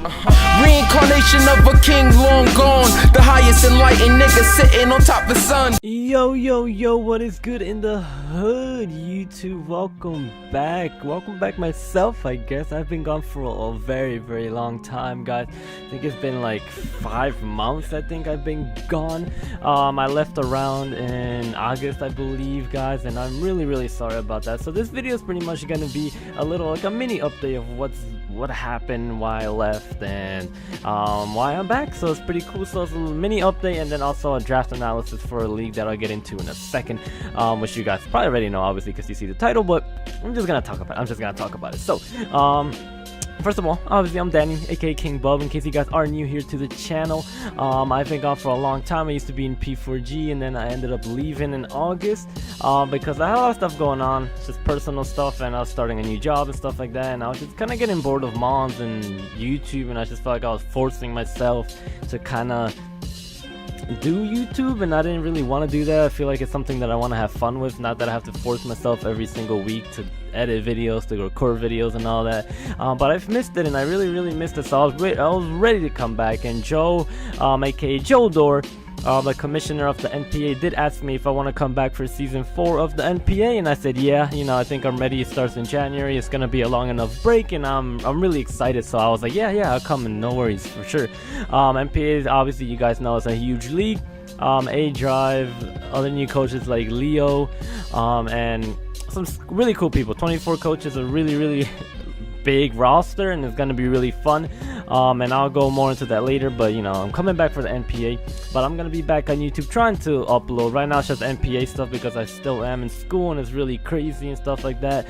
Reincarnation of a king long gone, the highest enlightened nigga sitting on top of the sun. Yo, what is good in the hood, YouTube? Welcome back myself. I guess I've been gone for a very long time, guys. I think it's been like 5 months. I think I've been gone. I left around in August, I believe, guys, and I'm really sorry about that. So this video is pretty much gonna be a little like a mini update of what happened, why I left, and why I'm back. So it's pretty cool. So it's a mini update and then also a draft analysis for a league that I'll get into in a second, which you guys probably already know, obviously, because you see the title, but I'm just gonna talk about it. So first of all, obviously I'm Danny, aka King Bub, in case you guys are new here to the channel. I've been gone for a long time. I used to be in P4G and then I ended up leaving in August because I had a lot of stuff going on, just personal stuff, and I was starting a new job and stuff like that, and I was just kind of getting bored of Mons and YouTube, and I just felt like I was forcing myself to kind of do YouTube, and I didn't really want to do that. I feel like it's something that I want to have fun with, not that I have to force myself every single week to edit videos, to record videos and all that. But I've missed it, and I really missed it, so I was ready to come back. And Joe, aka Joe Dor, the commissioner of the NPA, did ask me if I want to come back for season 4 of the NPA, and I said yeah. You know, I think I'm ready. It starts in January. It's gonna be a long enough break, and I'm really excited. So I was like, yeah, I'll come, and no worries, for sure. NPA is, obviously, you guys know, it's a huge league. A Drive, other new coaches like Leo, and some really cool people. 24 coaches, a really big roster, and it's gonna be really fun. And I'll go more into that later, but you know, I'm coming back for the NPA, but I'm gonna be back on YouTube trying to upload. Right now it's just NPA stuff because I still am in school and it's really crazy and stuff like that.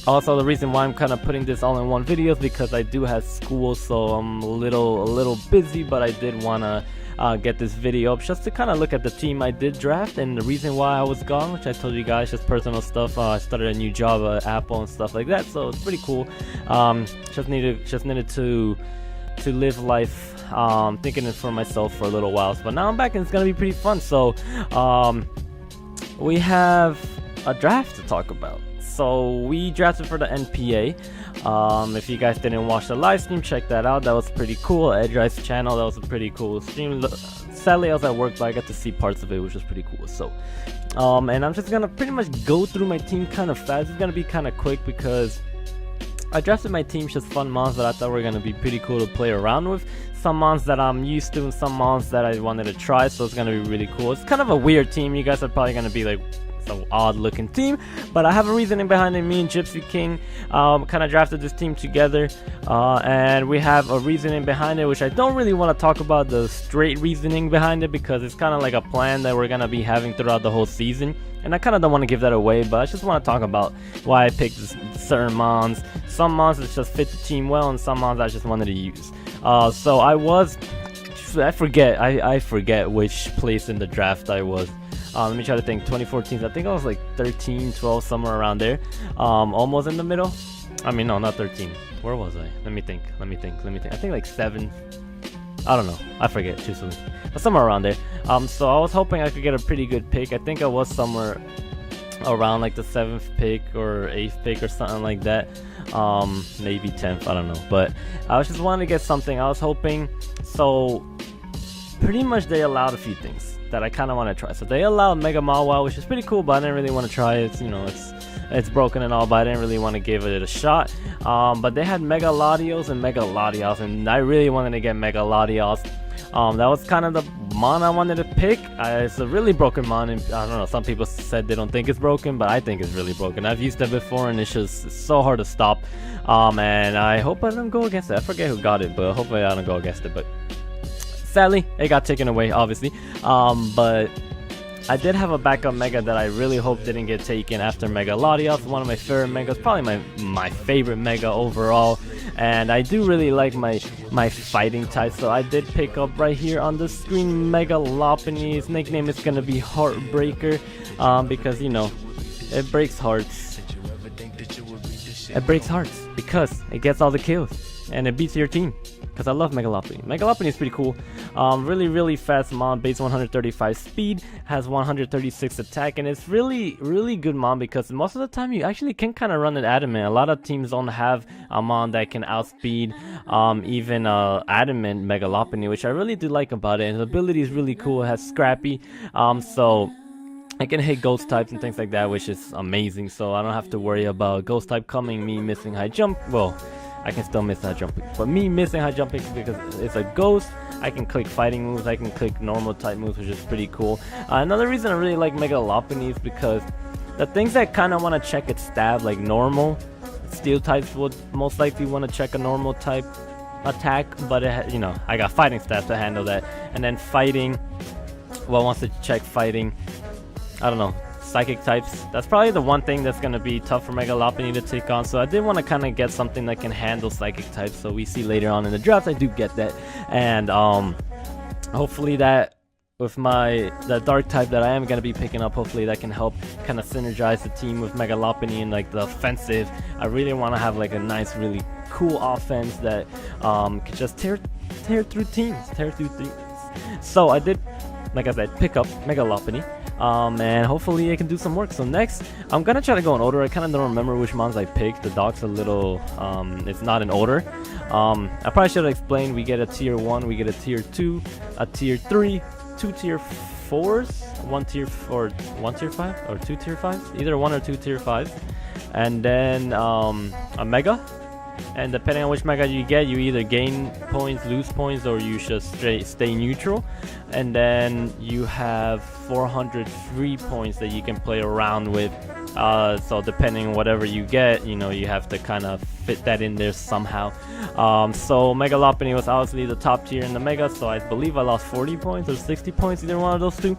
Also, the reason why I'm kind of putting this all in one video is because I do have school, so I'm a little busy, but I did want to get this video up just to kind of look at the team I did draft and the reason why I was gone, which I told you guys, just personal stuff. I started a new job at Apple and stuff like that, so it's pretty cool. Just needed to live life, thinking it for myself for a little while, but now I'm back and it's gonna be pretty fun. So we have a draft to talk about. So we drafted for the NPA. If you guys didn't watch the live stream, check that out. That was pretty cool. Edrice's channel, that was a pretty cool stream. Sadly, I was at work, but I got to see parts of it, which was pretty cool. So and I'm just gonna pretty much go through my team kind of fast. It's gonna be kind of quick because I drafted my team, just fun mons that I thought were gonna be pretty cool to play around with. Some mons that I'm used to and some mons that I wanted to try, so it's gonna be really cool. It's kind of a weird team. You guys are probably gonna be like, an odd looking team, but I have a reasoning behind it. Me and Gypsy King kind of drafted this team together, and we have a reasoning behind it, which I don't really want to talk about the straight reasoning behind it because it's kind of like a plan that we're gonna be having throughout the whole season, and I kind of don't want to give that away, but I just want to talk about why I picked certain mons. Some mons that just fit the team well, and some mons I just wanted to use. So I forget which place in the draft I was. Let me try to think. 2014, I think I was like 13, 12, somewhere around there. Almost in the middle. I mean, no, not 13. Where was I? Let me think. I think like 7. I don't know. I forget, truthfully. But somewhere around there. So I was hoping I could get a pretty good pick. I think I was somewhere around like the 7th pick or 8th pick or something like that. Maybe 10th, I don't know. But I was just wanting to get something. I was hoping. So pretty much they allowed a few things that I kind of want to try. So they allowed Mega Mawile, which is pretty cool, but I didn't really want to try it. You know, it's broken and all, but I didn't really want to give it a shot. But they had Mega Latios and Mega Latios, and I really wanted to get Mega Latios. That was kind of the mon I wanted to pick. It's a really broken mon, and I don't know, some people said they don't think it's broken, but I think it's really broken. I've used it before, and it's so hard to stop. And I hope I don't go against it. I forget who got it, but hopefully I don't go against it. But sadly, it got taken away, obviously. But I did have a backup Mega that I really hope didn't get taken after Mega Latios. One of my favorite Megas, probably my favorite Mega overall. And I do really like my fighting type, so I did pick up right here on the screen Mega Lopunny. His nickname is gonna be Heartbreaker, because, you know, it breaks hearts. It breaks hearts because it gets all the kills. and it beats your team. Because I love Megalopony. Megalopony is pretty cool. Really fast mon, base 135 speed, has 136 attack, and it's really good mon because most of the time you actually can kind of run it adamant. A lot of teams don't have a mon that can outspeed even adamant Megalopony, which I really do like about it. And the ability is really cool. It has Scrappy, so I can hit ghost types and things like that, which is amazing. So I don't have to worry about ghost type coming, me missing high jump. Well, I can still miss high jumping, but me missing high jumping because it's a ghost, I can click fighting moves, I can click normal type moves, which is pretty cool. Another reason I really like Megalopony is because the things that kind of want to check its stab, like normal, steel types would most likely want to check a normal type attack, but it, you know, I got fighting stab to handle that. And then fighting, well, wants to check fighting, I don't know, psychic types. That's probably the one thing that's going to be tough for Megalopony to take on, so I did want to kind of get something that can handle psychic types, so we see later on in the draft I do get that. And hopefully that with the dark type that I am going to be picking up, hopefully that can help kind of synergize the team with Megalopony and like the offensive. I really want to have like a nice, really cool offense that could just tear through teams. So I did, like I said, pick up Megalopony. And hopefully I can do some work. So next, I'm gonna try to go in order. I kind of don't remember which mons I picked. The dog's a little, it's not in order. I probably should have explained. We get a tier 1, we get a tier 2, a tier 3, 2 tier 4s, 1 tier 4, 1 tier 5, or 2 tier 5s, either 1 or 2 tier 5s, and then a mega. And depending on which mega you get, you either gain points, lose points, or you just stay neutral. And then you have 400 free points that you can play around with. So depending on whatever you get, you know, you have to kind of fit that in there somehow. So Megalopony was obviously the top tier in the mega, so I believe I lost 40 points or 60 points, either one of those two,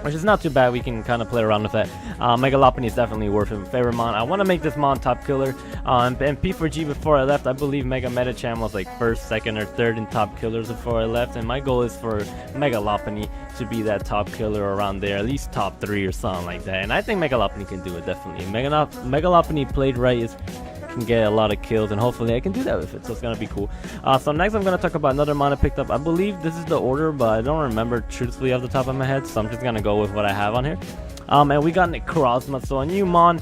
which is not too bad. We can kind of play around with that. Megalopony is definitely worth it. Favorite mon. I want to make this mon top killer. And P4G before I left, I believe Mega Metacham was like first, second, or third in top killers before I left. And my goal is for Megalopony to be that top killer around there, at least top 3 or something like that. And I think Megalopony can do it, definitely. Megalopony played right can get a lot of kills, and hopefully I can do that with it, so it's gonna be cool. So next I'm gonna talk about another mon I picked up. I believe this is the order, but I don't remember truthfully off the top of my head, so I'm just gonna go with what I have on here. And we got Necrozma, so a new mon.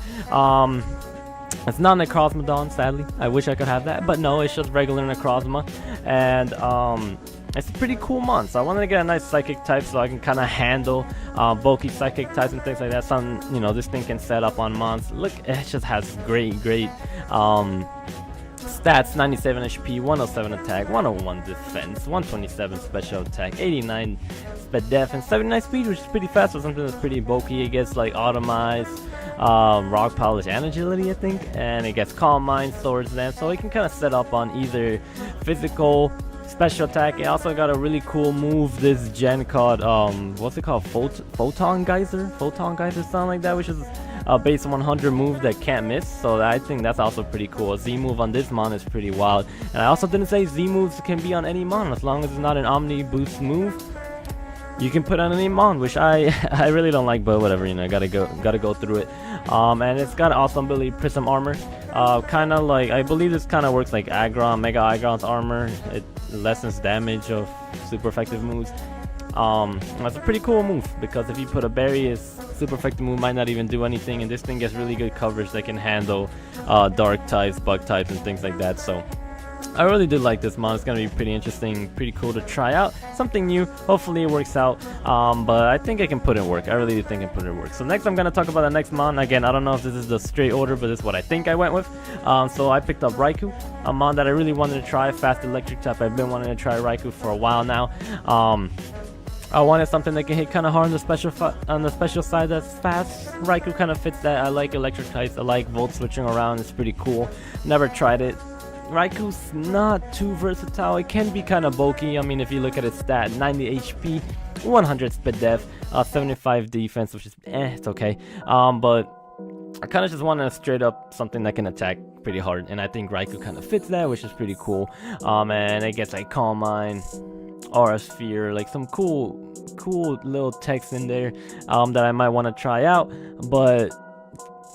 It's not Necrozmadon, sadly. I wish I could have that, but no, it's just regular Necrozma. And it's a pretty cool mon, so I wanted to get a nice psychic type so I can kind of handle bulky psychic types and things like that. Some, you know, this thing can set up on mons. Look, it just has great stats: 97 HP, 107 attack, 101 defense, 127 special attack, 89 speed def, and 79 speed, which is pretty fast for something that's pretty bulky. It gets like automized, rock polish, and agility, I think, and it gets calm mind, swords dance, so it can kind of set up on either physical, special attack. It also got a really cool move this gen called what's it called, photon geyser, something like that, which is a base 100 move that can't miss, so I think that's also pretty cool. A Z move on this mon is pretty wild. And I also didn't say Z moves can be on any mon, as long as it's not an omni boost move, you can put on any mon, which I really don't like, but whatever, you know, gotta go through it. And it's got awesome ability, Prism Armor. Kind of like, I believe this kind of works like Aggron, Mega Aggron's armor. It lessens damage of super effective moves. That's a pretty cool move, because if you put a berry, its super effective move might not even do anything, and this thing gets really good coverage that can handle dark types, bug types, and things like that. So I really did like this mon. It's gonna be pretty interesting, pretty cool to try out. Something new. Hopefully it works out. But I think I can put it in work. I really do think I can put it in work. So next I'm gonna talk about the next mon. Again, I don't know if this is the straight order, but this is what I think I went with. So I picked up Raikou, a mon that I really wanted to try. Fast electric type. I've been wanting to try Raikou for a while now. I wanted something that can hit kind of hard on the special side that's fast. Raikou kind of fits that. I like electric types. I like volt switching around. It's pretty cool. Never tried it. Raikou's not too versatile. It can be kind of bulky. I mean, if you look at its stat, 90 HP, 100 speed def, 75 defense, which is it's okay. But I kind of just want a straight up something that can attack pretty hard, and I think Raikou kind of fits that, which is pretty cool. And it gets like Calm Mind, Aura Sphere, like some cool little text in there that I might want to try out. But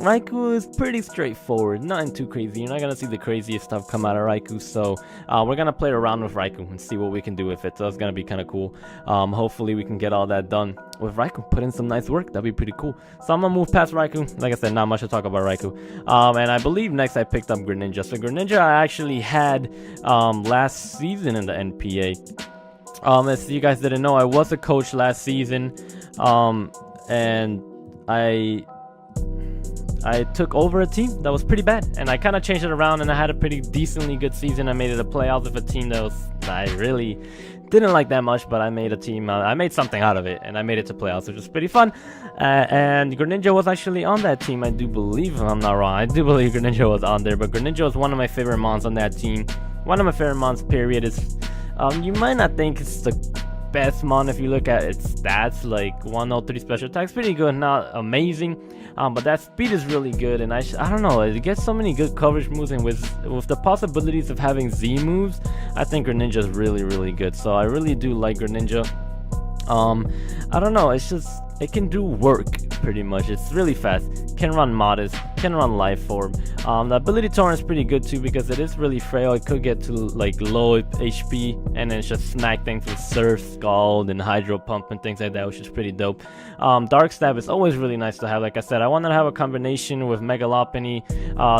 Raikou is pretty straightforward, nothing too crazy. You're not gonna see the craziest stuff come out of Raikou, so we're gonna play around with Raikou and see what we can do with it. So it's gonna be kind of cool. Hopefully we can get all that done with Raikou, put in some nice work. That'd be pretty cool. So I'm gonna move past Raikou. Like I said, not much to talk about Raikou. And I believe next I picked up Greninja. So Greninja I actually had last season in the NPA. As you guys didn't know, I was a coach last season, and I took over a team that was pretty bad, and I kind of changed it around, and I had a pretty decently good season. I made it a playoffs with a team that I really didn't like that much, but I made a team, I made something out of it, and I made it to playoffs, which was pretty fun. And Greninja was actually on that team, I do believe, if I'm not wrong. I do believe Greninja was on there, but Greninja was one of my favorite mons on that team. One of my favorite mons, period. Is you might not think it's the best mon if you look at its stats, like 103 special attacks, pretty good, not amazing, but that speed is really good, and I don't know, it gets so many good coverage moves, and with the possibilities of having Z moves, I think Greninja is really good. So I really do like Greninja. I don't know, it's just, it can do work pretty much. It's really fast, can run Modest, can run Life Orb. The ability torrent is pretty good too because it is really frail. It could get to like low HP and then just smack things with Surf, Scald, and Hydro Pump and things like that, which is pretty dope. Dark Stab is always really nice to have. Like I said, I wanted to have a combination with Mega Lopunny,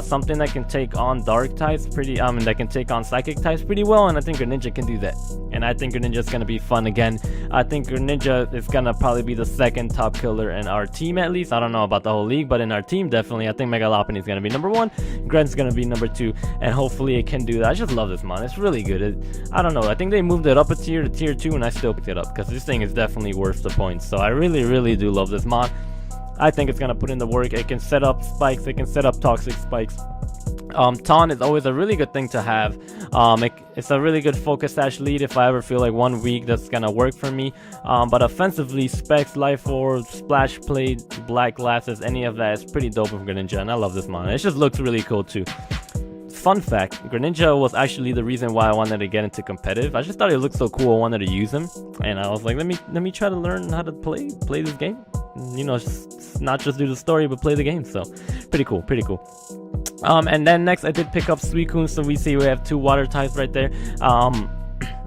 something that can take on Dark types pretty, that can take on Psychic types pretty well, and I think Greninja can do that. And I think Greninja is gonna be fun again. I think Greninja is gonna probably be the second top killer in our team at least. I don't know about the whole league, but in our team definitely. I think Mega Lopunny is gonna be number 1, Gren's gonna be number 2, and hopefully it can do that. I just love this mon. It's really good. I don't know. I think they moved it up a tier to tier 2, and I still picked it up because this thing is definitely worth the points. So I really do love this mon. I think it's gonna put in the work. It can set up spikes. It can set up toxic spikes. Taunt is always a really good thing to have. It's a really good focus dash lead if I ever feel like one week that's gonna work for me. But offensively, Specs, Life Orb, Splash Plate, Black Glasses, any of that is pretty dope with Greninja, and I love this mon. It just looks really cool too. Fun fact, Greninja was actually the reason why I wanted to get into competitive. I just thought it looked so cool, I wanted to use him, and I was like, let me try to learn how to play this game. You know, just not just do the story, but play the game. So pretty cool. And then next I did pick up Suicune, so we see we have 2 water types right there.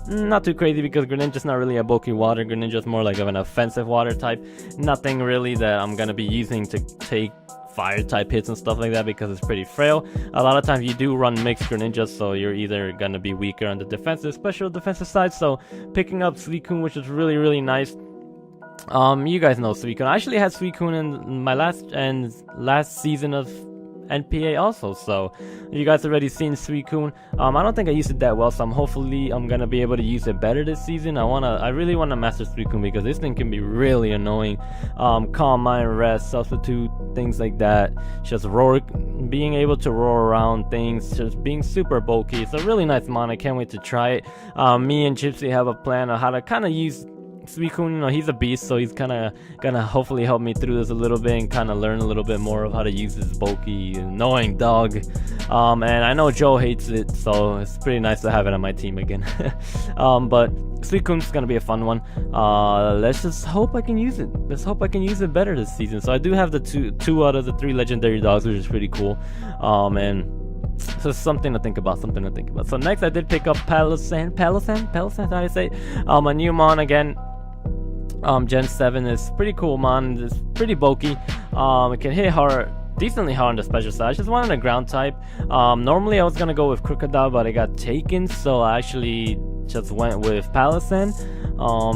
Not too crazy because Greninja's not really a bulky water. Greninja's more like of an offensive water type. Nothing really that I'm gonna be using to take fire type hits and stuff like that because it's pretty frail. A lot of times you do run mixed Greninjas, so you're either gonna be weaker on the defensive, special defensive side. So picking up Suicune, which is really nice. You guys know Suicune. I actually had Suicune in my last season of NPA also, so you guys already seen Suicune. I don't think I used it that well, so hopefully I'm gonna be able to use it better this season. I really want to master Suicune because this thing can be really annoying. Calm Mind, Rest, Substitute, things like that. Just roar, being able to roar around things, just being super bulky. It's a really nice mon. I can't wait to try it. Me and Gypsy have a plan on how to kind of use Suicune. You know, he's a beast, so he's kind of gonna hopefully help me through this a little bit and kind of learn a little bit more of how to use this bulky, annoying dog. And I know Joe hates it, so it's pretty nice to have it on my team again. But Suicune's gonna be a fun one. Let's just hope I can use it. Let's hope I can use it better this season. So I do have the two out of the 3 legendary dogs, which is pretty cool. And so something to think about, So next I did pick up Palossand, how do you say? A new mon again. Gen 7 is pretty cool mon. It's pretty bulky. It can hit hard, decently hard on the special side. I just wanted a ground type. Normally I was gonna go with Crocodile, but I got taken, so I actually just went with Palossand.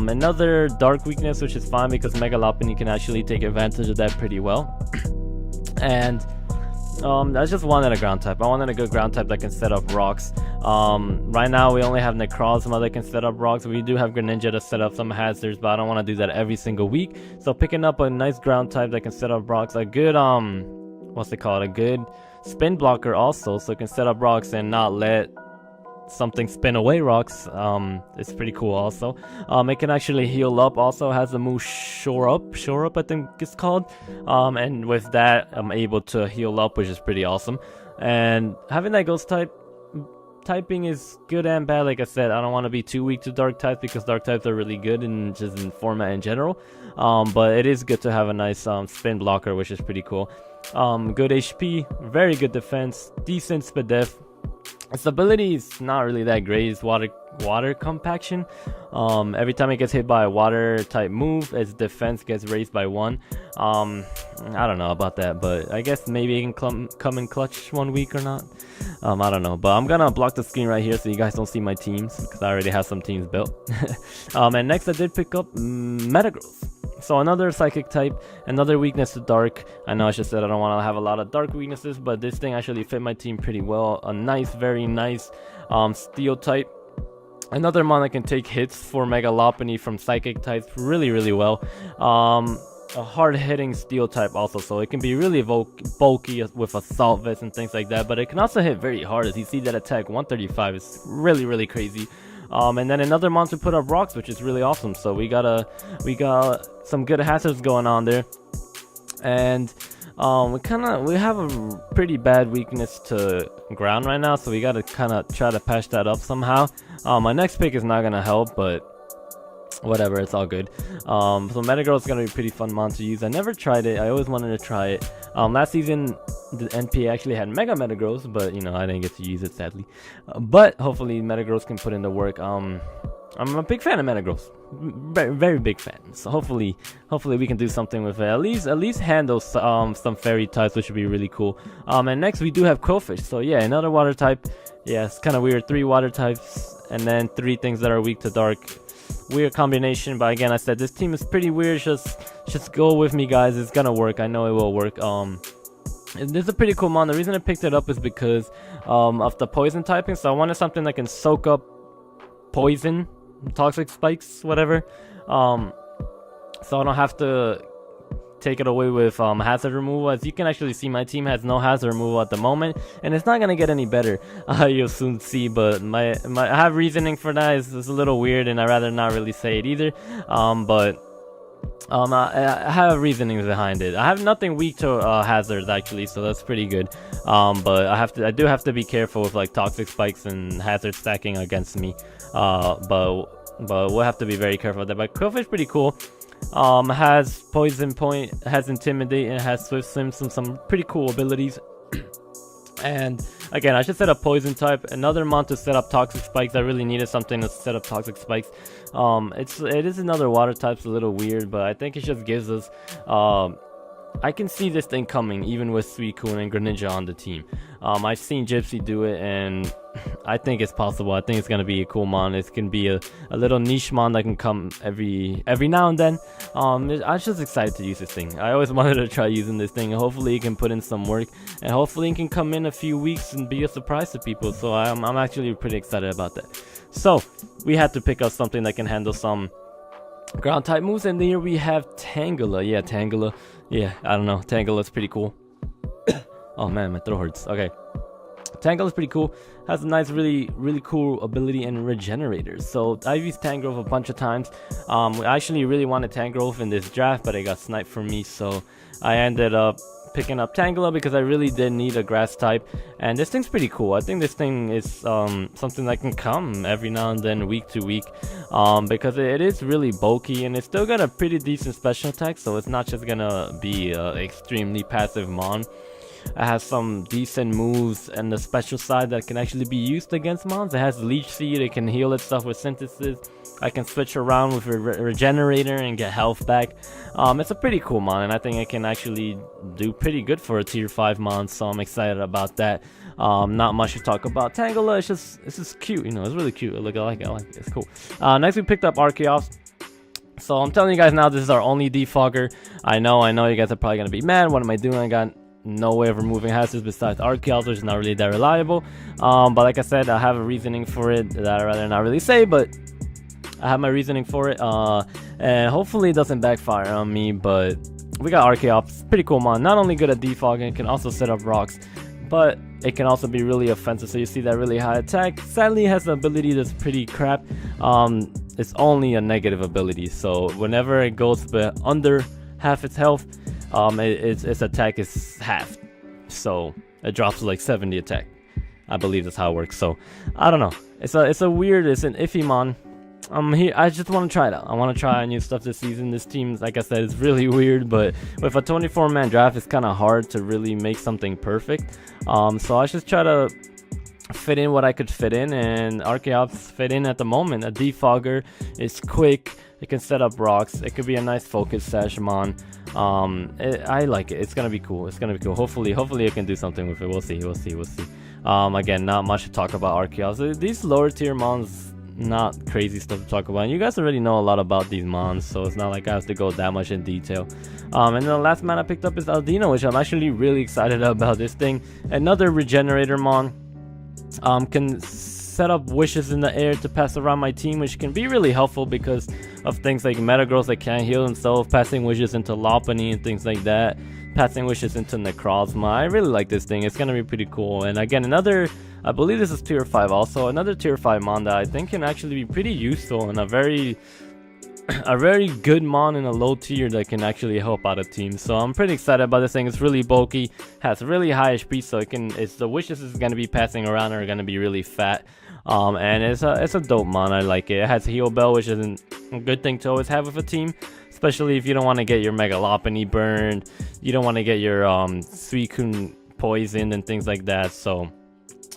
Another dark weakness, which is fine because Mega Lopunny can actually take advantage of that pretty well. And I just wanted a ground type. I wanted a good ground type that can set up rocks. Right now we only have Necrozma that can set up rocks. We do have Greninja to set up some hazards, but I don't want to do that every single week. So picking up a nice ground type that can set up rocks, a good what's it called? A good spin blocker also, so it can set up rocks and not let something spin away rocks. It's pretty cool also. It can actually heal up, also has the move shore up I think it's called. And with that I'm able to heal up, which is pretty awesome. And having that ghost type typing is good and bad. Like I said, I don't want to be too weak to dark types because dark types are really good in just in format in general. But it is good to have a nice spin blocker, which is pretty cool. Good HP, very good defense, decent speed def. Its ability is not really that great. It's water compaction. Every time it gets hit by a water type move, its defense gets raised by 1. I don't know about that, but I guess maybe it can come in clutch one week or not. I don't know, but I'm gonna block the screen right here so you guys don't see my teams because I already have some teams built. And next I did pick up Metagross. So another psychic type, another weakness to dark. I know I just said I don't want to have a lot of dark weaknesses, but this thing actually fit my team pretty well. A nice, very nice steel type. Another mon that can take hits for Megalopony from psychic types really well. A hard-hitting steel type also, so it can be really bulky with assault vest and things like that, but it can also hit very hard. As you see, that attack 135 is really crazy. And then another monster put up rocks, which is really awesome. So we got some good hazards going on there, and we have a pretty bad weakness to ground right now, so we gotta kind of try to patch that up somehow. My next pick is not gonna help, but whatever, it's all good. So Metagross is gonna be a pretty fun mon to use. I never tried it. I always wanted to try it. Last season the NPA actually had Mega Metagross, but you know, I didn't get to use it sadly. But hopefully Metagross can put in the work. I'm a big fan of Metagross, very big fan. So hopefully we can do something with it. At least handle some fairy types, which would be really cool. And next we do have Crowfish. So yeah, another water type. Yeah, it's kind of weird. 3 water types and then 3 things that are weak to dark. Weird combination, but again, I said this team is pretty weird. Just go with me, guys. It's gonna work. I know it will work. This is a pretty cool mon. The reason I picked it up is because of the poison typing. So I wanted something that can soak up poison, toxic spikes, whatever. So I don't have to take it away with hazard removal. As you can actually see, my team has no hazard removal at the moment, and it's not gonna get any better. You'll soon see, but I have reasoning for that. It's a little weird, and I'd rather not really say it either. I have reasonings behind it. I have nothing weak to hazards actually, so that's pretty good. But I do have to be careful with like toxic spikes and hazard stacking against me. But we'll have to be very careful with that. But Crowfish pretty cool. Has poison point, has intimidate, and has swift swim, some pretty cool abilities. And again, I should set up poison type. Another mon to set up toxic spikes. I really needed something to set up toxic spikes. It is another water type. It's a little weird, but I think it just gives us I can see this thing coming, even with Suicune and Greninja on the team. I've seen Gypsy do it, and I think it's possible. I think it's gonna be a cool mon. It's gonna be a little niche mon that can come every now and then. I'm just excited to use this thing. I always wanted to try using this thing, and hopefully it can put in some work, and hopefully it can come in a few weeks and be a surprise to people. So I'm actually pretty excited about that. So we had to pick up something that can handle some ground type moves, and here we have Tangela. Yeah, Tangela. Yeah, I don't know. Tangela's pretty cool. Oh man, my throat hurts. Okay. Tangela's pretty cool. Has a nice, really cool ability in Regenerators. So I've used Tangrowth a bunch of times. I actually really wanted Tangrowth in this draft, but it got sniped from me. So I ended up picking up Tangela because I really did need a grass type, and this thing's pretty cool. I think this thing is something that can come every now and then, week to week, because it is really bulky, and it's still got a pretty decent special attack, so it's not just gonna be extremely passive mon. It has some decent moves and the special side that can actually be used against mons. It has Leech Seed, it can heal itself with Synthesis. I can switch around with a Regenerator and get health back. It's a pretty cool mon, and I think it can actually do pretty good for a tier 5 mon, so I'm excited about that. Not much to talk about. Tangela, it's just cute, you know, it's really cute. Look, I like it, it's cool. Next we picked up Archeops. So I'm telling you guys now, this is our only defogger. I know you guys are probably gonna be mad. What am I doing? I got no way of removing hazards besides Archeops, which is not really that reliable. But like I said, I have a reasoning for it that I'd rather not really say, but I have my reasoning for it, and hopefully it doesn't backfire on me. But we got Archeops, pretty cool mon. Not only good at defogging, it can also set up rocks, but it can also be really offensive. So you see that really high attack. Sadly, it has an ability that's pretty crap. It's only a negative ability, so whenever it goes under half its health, its attack is halved, so it drops to like 70 attack. I believe that's how it works. So I don't know. It's an iffy mon. I'm here. I just want to try it out. I want to try new stuff this season. This team, like I said, is really weird, but with a 24-man draft, it's kind of hard to really make something perfect. So I just try to fit in what I could fit in, and Archeops fit in at the moment. A defogger is quick. It can set up rocks. It could be a nice focus Sashimon. I like it. It's gonna be cool. Hopefully it can do something with it. We'll see. Again, not much to talk about Archeops. These lower tier mons, not crazy stuff to talk about. You guys already know a lot about these mons, so it's not like I have to go that much in detail. And then the last man I picked up is Aldino, which I'm actually really excited about. This thing, another regenerator mon. Can set up wishes in the air to pass around my team, which can be really helpful because of things like Metagross that can't heal himself, passing wishes into Lopunny and things like that, passing wishes into Necrozma. I really like this thing. It's gonna be pretty cool. And again, another, I believe this is tier 5 also, another tier 5 mon that I think can actually be pretty useful and a very good mon in a low tier that can actually help out a team. So I'm pretty excited about this thing. It's really bulky, has really high HP, so the wishes is gonna be passing around are gonna be really fat. And it's a dope mon. I like it. It has Heal Bell, which is a good thing to always have with a team, especially if you don't want to get your Mega Lopunny burned, you don't want to get your Suicune poisoned and things like that. So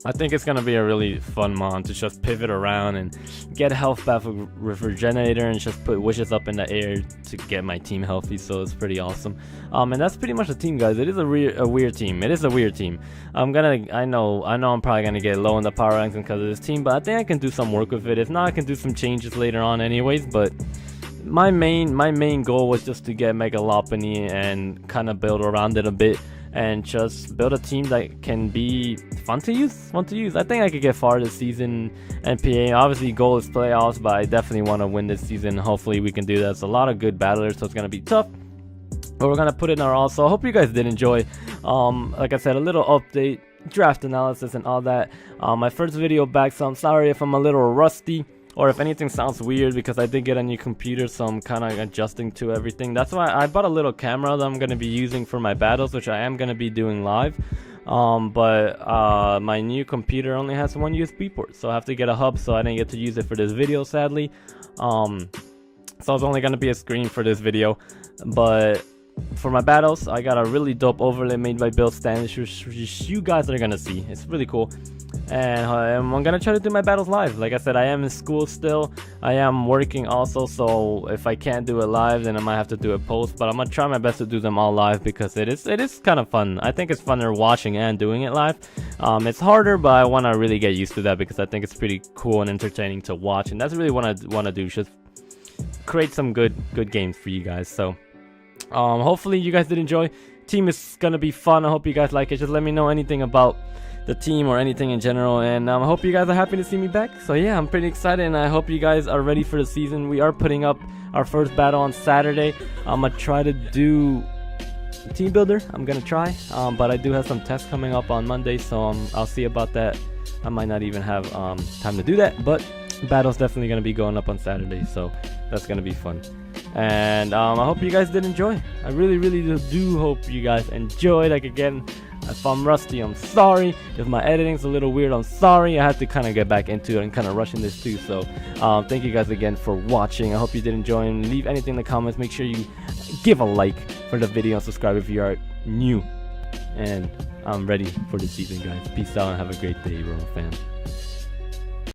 I think it's gonna be a really fun mon to just pivot around and get health back with Regenerator and just put wishes up in the air to get my team healthy. So it's pretty awesome. And that's pretty much the team, guys. It is a weird team. It is a weird team. I know I'm probably gonna get low in the power ranking because of this team, but I think I can do some work with it. If not, I can do some changes later on anyways. But my main goal was just to get Mega Lopunny and kind of build around it a bit and just build a team that can be fun to use. I think I could get far this season. NPA, obviously goal is playoffs, but I definitely want to win this season. Hopefully we can do that. It's a lot of good battlers, so it's gonna be tough, but we're gonna put in our all. So I hope you guys did enjoy. Like I said, a little update, draft analysis and all that. My first video back, so I'm sorry if I'm a little rusty or if anything sounds weird because I did get a new computer, so I'm kind of adjusting to everything. That's why I bought a little camera that I'm going to be using for my battles, which I am going to be doing live. But my new computer only has one USB port, so I have to get a hub, so I didn't get to use it for this video, sadly. So it's only going to be a screen for this video. But for my battles, I got a really dope overlay made by Bill Standish, which you guys are going to see. It's really cool. And I'm gonna try to do my battles live. Like I said, I am in school still. I am working also, so if I can't do it live, then I might have to do a post. But I'm gonna try my best to do them all live because it is kind of fun. I think it's funner watching and doing it live. It's harder, but I want to really get used to that because I think it's pretty cool and entertaining to watch, and that's really what I want to do. Just create some good games for you guys. So hopefully you guys did enjoy. Team is gonna be fun. I hope you guys like it. Just let me know anything about the team or anything in general, and I hope you guys are happy to see me back. So yeah, I'm pretty excited, and I hope you guys are ready for the season. We are putting up our first battle on Saturday. I'm gonna try to do team builder. I'm gonna try, but I do have some tests coming up on Monday, so I'll see about that. I might not even have time to do that, but battle's definitely gonna be going up on Saturday, so that's gonna be fun. And I hope you guys did enjoy. I really do hope you guys enjoyed. Like, again, if I'm rusty, I'm sorry. If my editing's a little weird, I'm sorry. I have to kind of get back into it and kind of rushing this too. So thank you guys again for watching. I hope you did enjoy, and leave anything in the comments. Make sure you give a like for the video and subscribe if you are new. And I'm ready for the season, guys. Peace out and have a great day, Royal fans.